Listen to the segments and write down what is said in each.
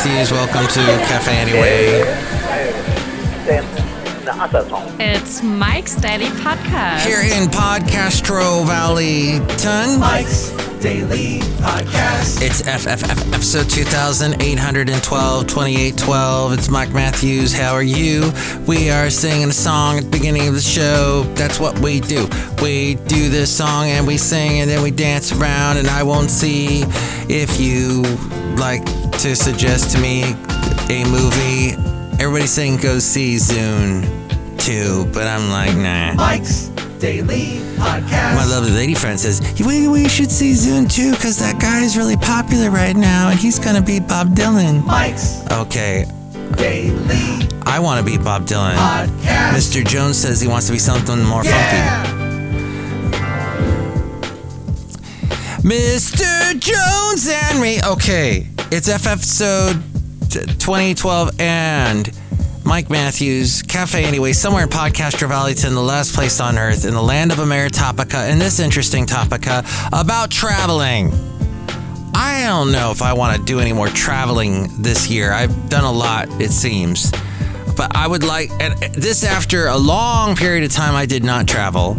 Matthews. Welcome to Café Anyway. It's Mike's Daily Podcast. Here in Podcastro Valley Ton. Mike's Daily Podcast. It's episode 2812, 2812. It's Mike Matthews. How are you? We are singing a song at the beginning of the show. That's what we do. We do this song and we sing and then we dance around, and I won't see if you like to suggest to me a movie. Everybody's saying go see Zune 2, but I'm like, nah. Mike's Daily Podcast. My lovely lady friend says, we should see Zune 2 because that guy is really popular right now and he's going to be Bob Dylan. Mike's Okay. Daily I want to be Bob Dylan. Podcast. Mr. Jones says he wants to be something more funky. Mr. Jones and me. Okay. It's episode 2012 and Mike Matthews, Café Anyway, somewhere in Podcastro Valleyton, the last place on earth, in the land of Ameritopica, and this interesting topica about traveling. I don't know if I want to do any more traveling this year. I've done a lot, it seems. But I would like, and this after a long period of time I did not travel.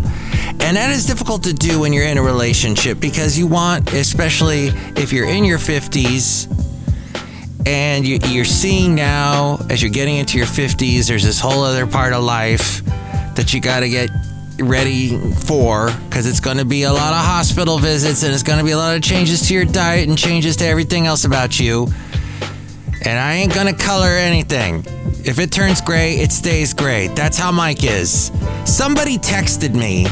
And that is difficult to do when you're in a relationship because you want, especially if you're in your 50s, and you're seeing now, as you're getting into your 50s, there's this whole other part of life that you got to get ready for, because it's going to be a lot of hospital visits and it's going to be a lot of changes to your diet and changes to everything else about you. And I ain't going to color anything. If it turns gray, it stays gray. That's how Mike is. Somebody texted me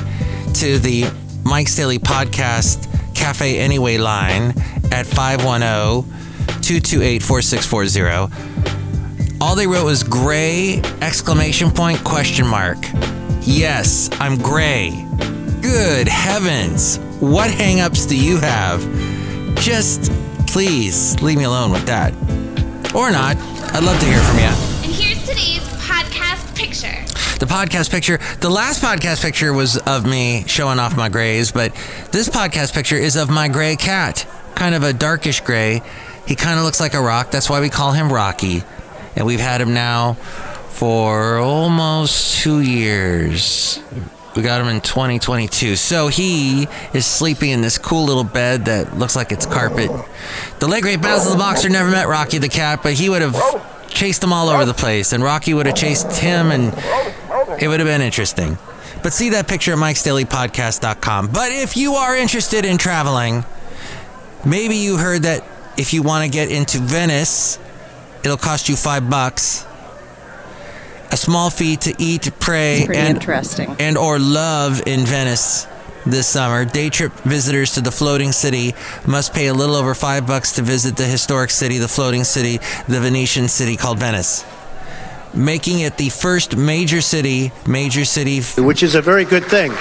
to the Mike's Daily Podcast Café Anyway line at 510-228-4640. All they wrote was gray, exclamation point, question mark. Yes, I'm gray. Good heavens. What hang-ups do you have? Just please leave me alone with that. Or not. I'd love to hear from you. And here's today's podcast picture. The podcast picture, the last podcast picture was of me showing off my grays, but this podcast picture is of my gray cat. Kind of a darkish gray. He kind of looks like a rock. That's why we call him Rocky. And we've had him now for almost 2 years. We got him in 2022. So he is sleeping in this cool little bed that looks like it's carpet. The late great Basil the Boxer never met Rocky the cat, but he would have chased him all over the place. And Rocky would have chased him, and it would have been interesting. But see that picture at mikesdailypodcast.com. But if you are interested in traveling, maybe you heard that if you want to get into Venice, it'll cost you $5. A small fee to eat, pray, and or love in Venice this summer. Day trip visitors to the floating city must pay a little over $5 to visit the historic city, the floating city, the Venetian city called Venice, making it the first major city, which is a very good thing.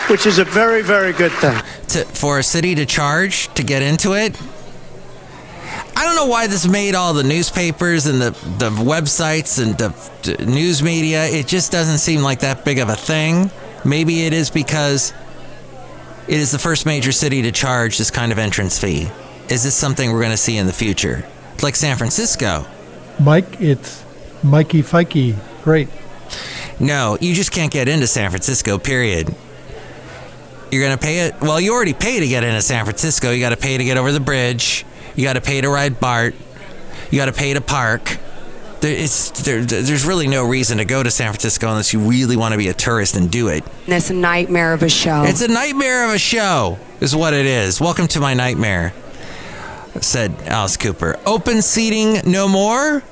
Which is a very, very good thing. For a city to charge to get into it. I don't know why this made all the newspapers and the websites and the news media. It just doesn't seem like that big of a thing. Maybe it is because it is the first major city to charge this kind of entrance fee. Is this something we're going to see in the future? Like San Francisco. Mike, it's Mikey Fikey. Great. No, you just can't get into San Francisco, period. You're going to pay it. Well, you already pay to get into San Francisco. You got to pay to get over the bridge. You got to pay to ride BART. You got to pay to park. There's really no reason to go to San Francisco unless you really want to be a tourist and do it. It's a nightmare of a show. It's a nightmare of a show, is what it is. Welcome to my nightmare, said Alice Cooper. Open seating no more?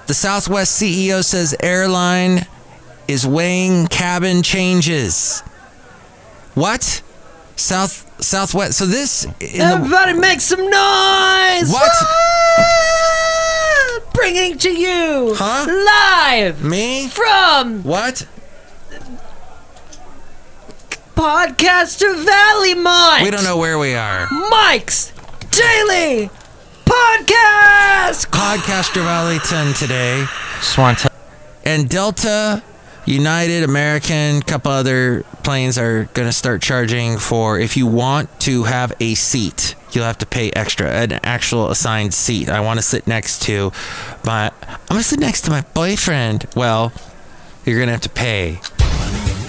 The Southwest CEO says airline is weighing cabin changes. What? Southwest. So this. Everybody make some noise! What? Bringing to you live Me? from What? Podcaster Valley, Mike. We don't know where we are. Mike's Daily Podcast. Podcaster Valleyton today. And Delta, United, American, couple other planes are going to start charging for if you want to have a seat. you'll have to pay extra, an actual assigned seat. I want to sit next to I'm going to sit next to my boyfriend. Well, you're going to have to pay.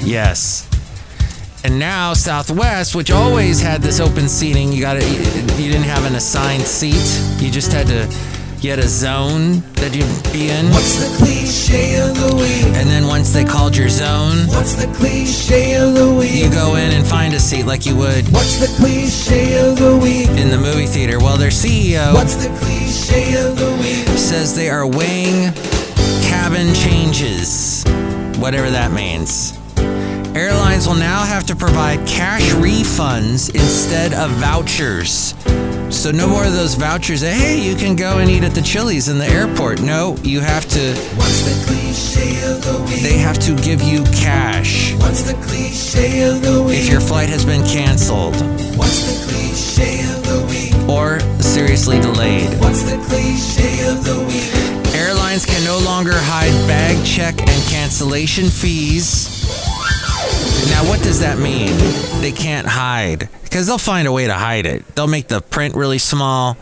Yes. And now Southwest, which always had this open seating, you didn't have an assigned seat. You just had a zone that you'd be in. What's the cliche of the week? And then once they called your zone, What's the cliche of the week? you go in and find a seat like you would What's the cliche of the week? in the movie theater. Well, their CEO What's the cliche of the week? says they are weighing cabin changes, whatever that means. Airlines will now have to provide cash refunds instead of vouchers. So no more of those vouchers that, hey, you can go and eat at the Chili's in the airport. No, you have to. What's the cliche of the week? They have to give you cash What's the cliche of the week? if your flight has been canceled What's the cliche of the week? or seriously delayed. What's the cliche of the week? Airlines can no longer hide bag check and cancellation fees. Now, what does that mean? They can't hide, because they'll find a way to hide it. They'll make the print really small.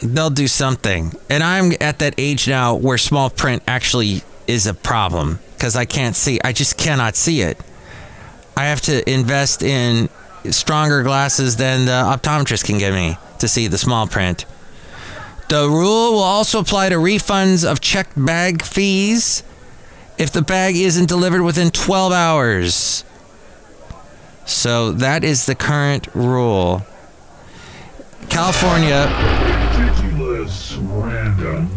They'll do something. And I'm at that age now where small print actually is a problem, because I can't see. I just cannot see it. I have to invest in stronger glasses than the optometrist can give me to see the small print. The rule will also apply to refunds of checked bag fees if the bag isn't delivered within 12 hours. So that is the current rule. California. Ridiculous random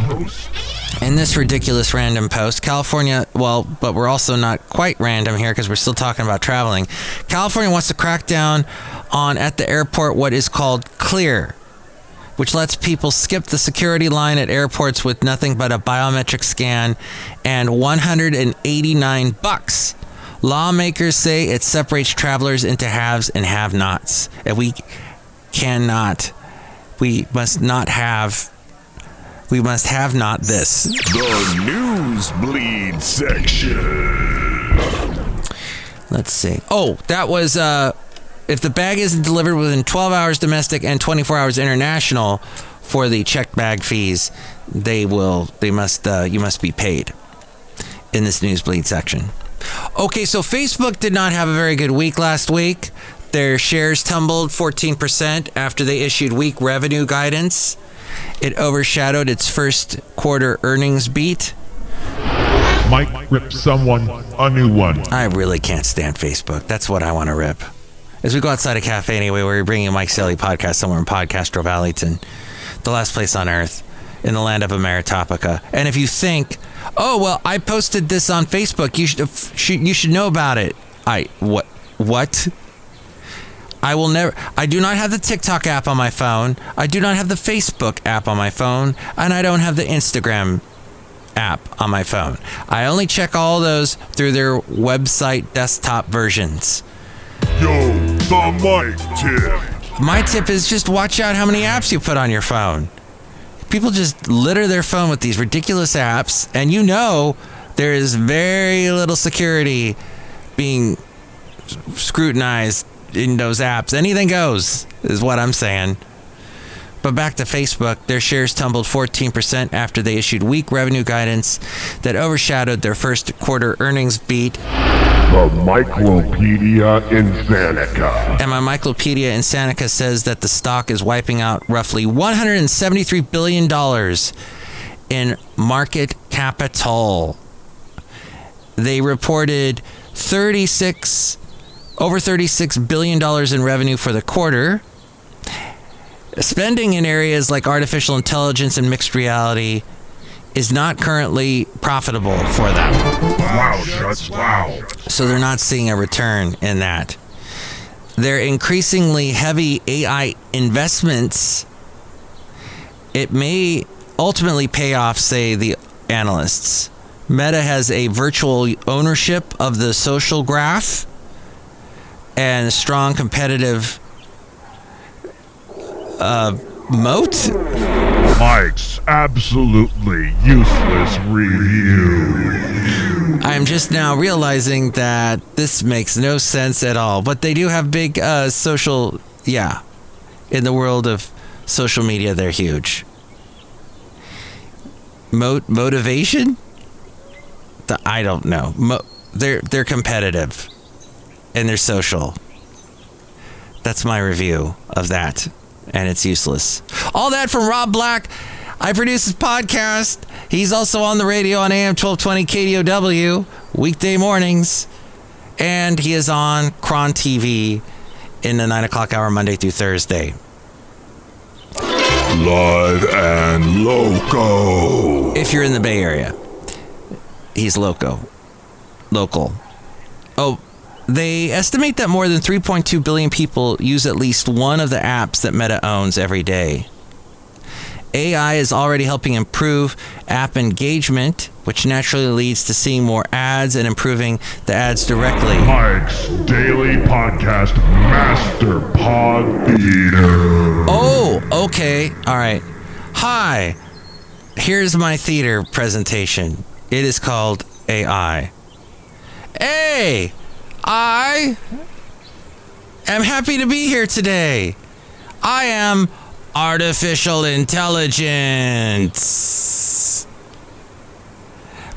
post. In this ridiculous random post, California, well, but we're also not quite random here because we're still talking about traveling. California wants to crack down on, at the airport, what is called Clear, which lets people skip the security line at airports with nothing but a biometric scan and $189. Lawmakers say it separates travelers into haves and have-nots. And we must have not this. The Newsbleed section. Let's see. Oh, that was, if the bag isn't delivered within 12 hours domestic and 24 hours international for the checked bag fees, you must be paid in this Newsbleed section. Okay, so Facebook did not have a very good week last week. Their shares tumbled 14% after they issued weak revenue guidance. It overshadowed its first quarter earnings beat. Mike ripped someone a new one. I really can't stand Facebook. That's what I want to rip. As we go outside a Café Anyway, we're bringing Mike Chely podcast somewhere in Podcastro Valleyton, the last place on earth, in the land of Ameritopica. And if you think, oh, well, I posted this on Facebook, you should know about it. What? I do not have the TikTok app on my phone. I do not have the Facebook app on my phone. And I don't have the Instagram app on my phone. I only check all those through their website desktop versions. Yo, the Mike tip. My tip is just watch out how many apps you put on your phone. People just litter their phone with these ridiculous apps, and there is very little security being scrutinized in those apps. Anything goes, is what I'm saying. But back to Facebook, their shares tumbled 14% after they issued weak revenue guidance that overshadowed their first quarter earnings beat. The Myclopedia Insanika. And my Myclopedia Insanika says that the stock is wiping out roughly $173 billion in market capital. They reported over $36 billion in revenue for the quarter. Spending in areas like artificial intelligence and mixed reality is not currently profitable for them. Wow, that's wow. So they're not seeing a return in that. Their increasingly heavy AI investments, it may ultimately pay off, say the analysts. Meta has a virtual ownership of the social graph and strong competitive moat. Mike's absolutely useless review. I'm just now realizing that this makes no sense at all. But they do have big social, In the world of social media, they're huge. Motivation? I don't know. They're competitive. And they're social. That's my review of that. And it's useless. All that from Rob Black. I produce his podcast. He's also on the radio on AM 1220 KDOW weekday mornings. And he is on Cron TV in the 9 o'clock hour Monday through Thursday. Live and local. If you're in the Bay Area, he's local. Oh, they estimate that more than 3.2 billion people use at least one of the apps that Meta owns every day. AI is already helping improve app engagement, which naturally leads to seeing more ads and improving the ads directly. Mike's Daily Podcast Master Pod Theater. Oh, okay. All right. Hi. Here's my theater presentation. It is called AI. Hey, I am happy to be here today. I am artificial intelligence.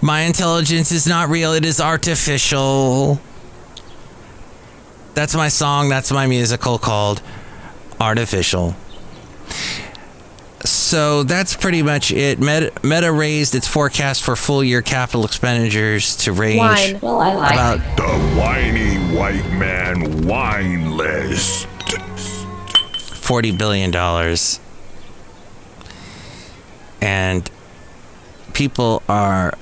My intelligence is not real, it is artificial. That's my song, that's my musical called Artificial. So that's pretty much it. Meta raised its forecast for full year capital expenditures to range about the whiny white man wine list. $40 billion. And people are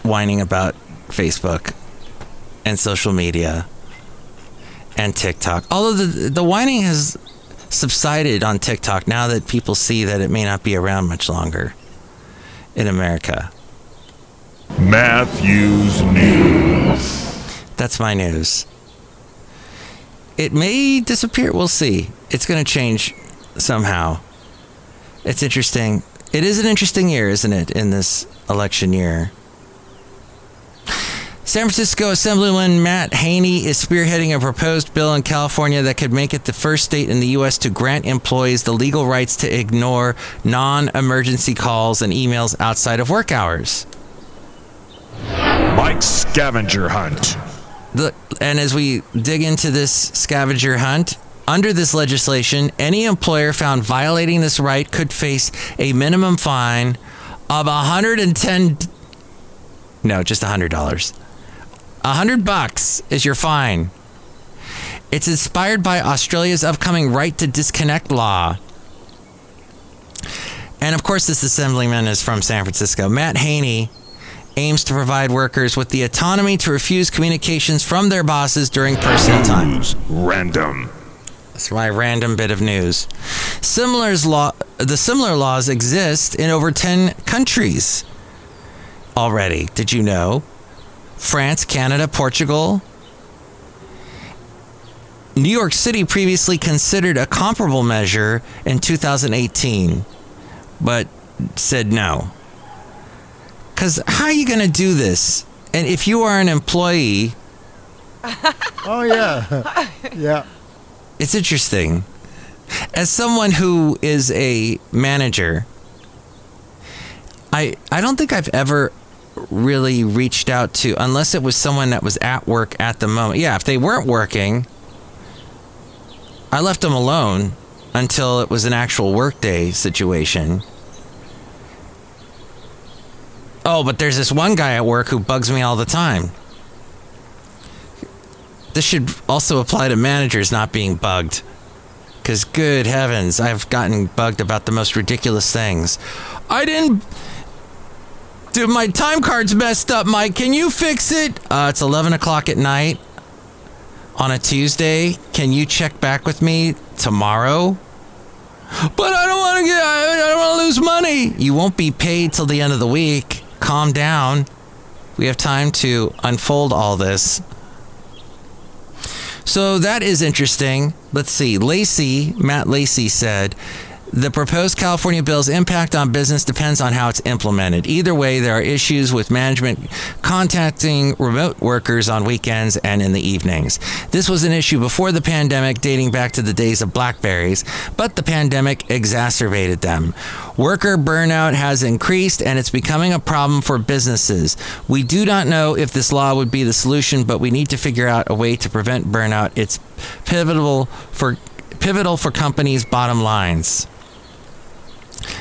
whining about Facebook and social media and TikTok. Although the whining has subsided on TikTok now that people see that it may not be around much longer in America. Matthew's News. That's my news. It may disappear. We'll see. It's going to change somehow. It's interesting. It is an interesting year, isn't it, in this election year? San Francisco Assemblyman Matt Haney is spearheading a proposed bill in California that could make it the first state in the U.S. to grant employees the legal rights to ignore non-emergency calls and emails outside of work hours. Mike's Scavenger Hunt. And as we dig into this scavenger hunt, under this legislation, any employer found violating this right could face a minimum fine of $110. No, just $100. $100 is your fine. It's inspired by Australia's upcoming right to disconnect law. And of course, this assemblyman is from San Francisco. Matt Haney aims to provide workers with the autonomy to refuse communications from their bosses during personal time. Random. That's my random bit of news. The similar laws exist in over 10 countries already. Did you know? France, Canada, Portugal. New York City previously considered a comparable measure in 2018, but said no. Because how are you going to do this? And if you are an employee... Oh, yeah. Yeah. It's interesting. As someone who is a manager, I don't think I've ever really reached out to, unless it was someone that was at work at the moment. Yeah, if they weren't working, I left them alone until it was an actual workday situation. Oh, but there's this one guy at work who bugs me all the time. This should also apply to managers not being bugged. Because good heavens, I've gotten bugged about the most ridiculous things. Dude, my time card's messed up, Mike. Can you fix it? It's 11 o'clock at night on a Tuesday. Can you check back with me tomorrow? But I don't want to lose money. You won't be paid till the end of the week. Calm down. We have time to unfold all this. So that is interesting. Let's see. Matt Lacey said The proposed California bill's impact on business depends on how it's implemented. Either way, there are issues with management contacting remote workers on weekends and in the evenings. This was an issue before the pandemic, dating back to the days of BlackBerries, but the pandemic exacerbated them. Worker burnout has increased, and it's becoming a problem for businesses. We do not know if this law would be the solution, but we need to figure out a way to prevent burnout. It's pivotal for companies' bottom lines,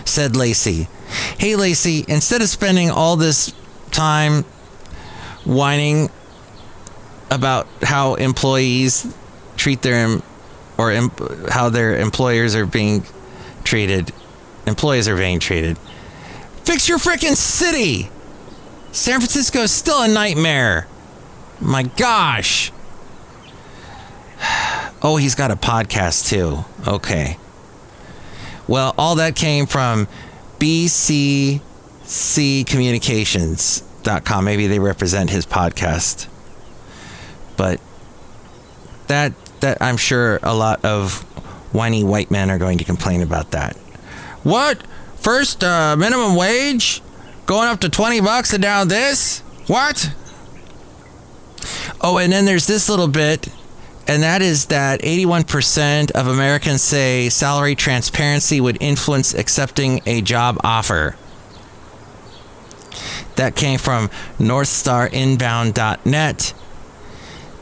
said Lacey. Hey, Lacey, instead of spending all this time whining about how employees treat how their employers are being treated, employees are being treated, fix your frickin' city. San Francisco is still a nightmare. My gosh. Oh, he's got a podcast too. Okay. Well, all that came from bccommunications.com. Maybe they represent his podcast. But that I'm sure a lot of whiny white men are going to complain about that. What? First minimum wage going up to $20 and now this? What? Oh, and then there's this little bit. And that is that 81% of Americans say salary transparency would influence accepting a job offer. That came from NorthstarInbound.net.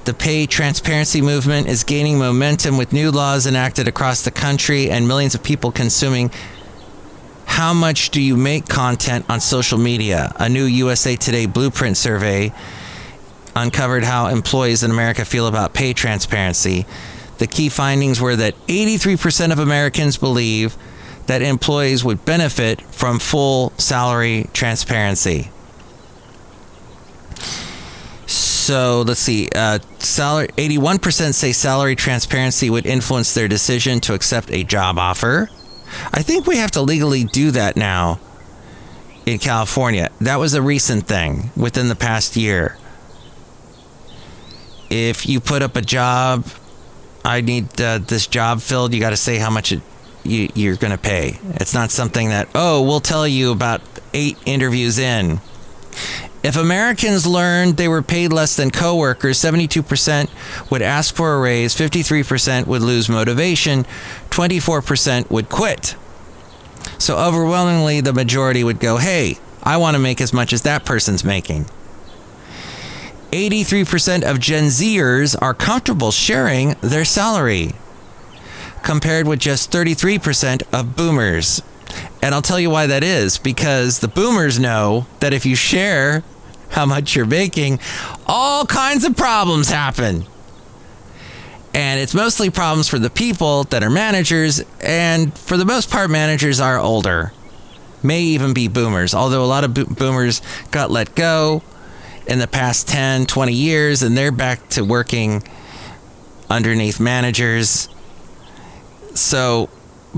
The pay transparency movement is gaining momentum with new laws enacted across the country and millions of people consuming How Much Do You Make content on social media. A new USA Today Blueprint survey uncovered how employees in America feel about pay transparency. The key findings were that 83% of Americans believe that employees would benefit from full salary transparency. So let's see, 81% say salary transparency would influence their decision to accept a job offer. I think we have to legally do that now in California. That was a recent thing within the past year. If you put up a job, I need this job filled, you got to say how much you're going to pay. It's not something that, we'll tell you about 8 interviews in. If Americans learned they were paid less than coworkers, 72% would ask for a raise, 53% would lose motivation, 24% would quit. So overwhelmingly, the majority would go, hey, I want to make as much as that person's making. 83% of Gen Zers are comfortable sharing their salary, compared with just 33% of boomers. And I'll tell you why that is, because the boomers know that if you share how much you're making, all kinds of problems happen. And it's mostly problems for the people that are managers, and for the most part, managers are older, may even be boomers, although a lot of boomers got let go in the past 10, 20 years, and they're back to working underneath managers. So,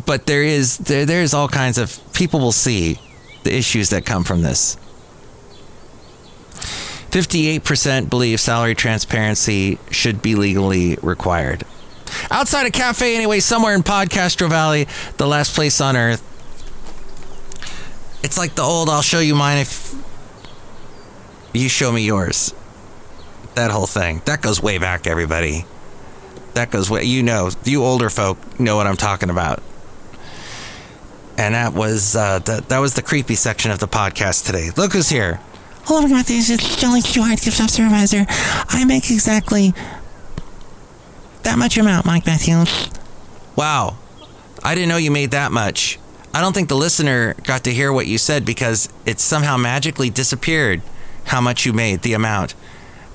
but there's all kinds of, people will see the issues that come from this. 58% believe salary transparency should be legally required. Outside of Café Anyway, somewhere in Podcastro Valley, the last place on earth. It's like the old, I'll show you mine if you show me yours. That whole thing. That goes way back, everybody. That goes way, you older folk know what I'm talking about. And that was the creepy section of the podcast today. Look who's here. Hello, Matthews. It's Chely Shoehart, gift shop supervisor. I make exactly that much amount, Mike Matthews. Wow. I didn't know you made that much. I don't think the listener got to hear what you said because it somehow magically disappeared how much you made, the amount.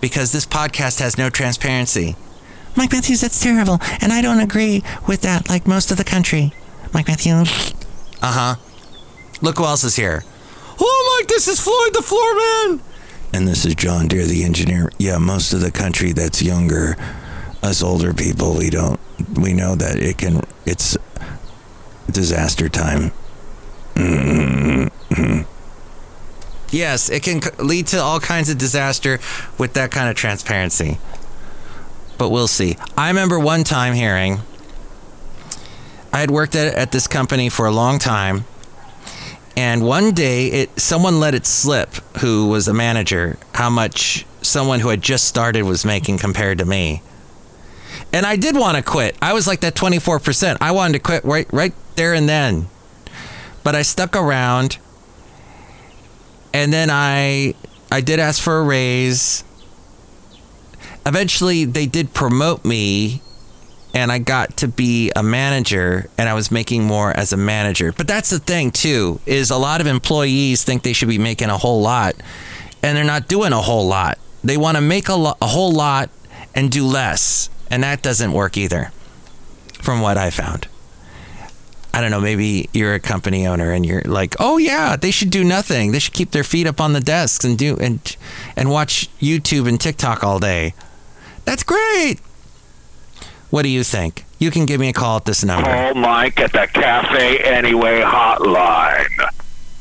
Because this podcast has no transparency. Mike Matthews, that's terrible. And I don't agree with that like most of the country. Mike Matthews. Uh-huh. Look who else is here. Oh, Mike, this is Floyd the Floorman. And this is John Deere, the engineer. Yeah, most of the country that's younger, us older people, we know that it's disaster time. Mm-hmm. Yes, it can lead to all kinds of disaster with that kind of transparency. But we'll see. I remember one time hearing, I had worked at this company for a long time. And one day, someone let it slip, who was a manager, how much someone who had just started was making compared to me. And I did want to quit. I was like that 24%. I wanted to quit right there and then. But I stuck around. And then I did ask for a raise. Eventually, they did promote me. And I got to be a manager, and I was making more as a manager. But that's the thing, too, is a lot of employees think they should be making a whole lot, and they're not doing a whole lot. They want to make a whole lot and do less, and that doesn't work either, from what I found. I don't know, maybe you're a company owner, and you're like, oh, yeah, they should do nothing. They should keep their feet up on the desks and watch YouTube and TikTok all day. That's great. What do you think? You can give me a call at this number. Call Mike at the Café Anyway hotline.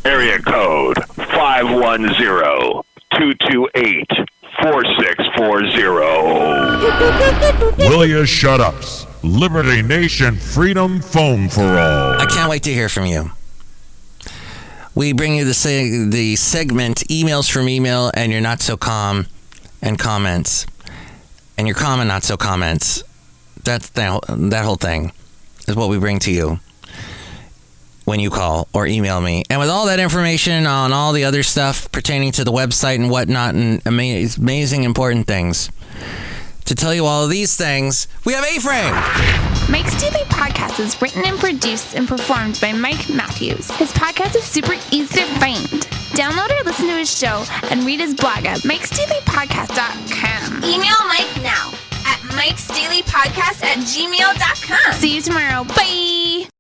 Area code 510-228-4640. Will you shut ups? Liberty Nation Freedom Foam for all. I can't wait to hear from you. We bring you the segment Emails from Email and Your Not So Calm and Comments. And Your Calm and Not So Comments. That's that whole thing is what we bring to you when you call or email me. And with all that information on all the other stuff pertaining to the website and whatnot and amazing important things. To tell you all of these things, we have A-Frame. Mike's Daily Podcast is written and produced and performed by Mike Matthews. His podcast is super easy to find. Download or listen to his show and read his blog at mikesdailypodcast.com. Email Mike now at mikesdailypodcast@gmail.com. See you tomorrow. Bye!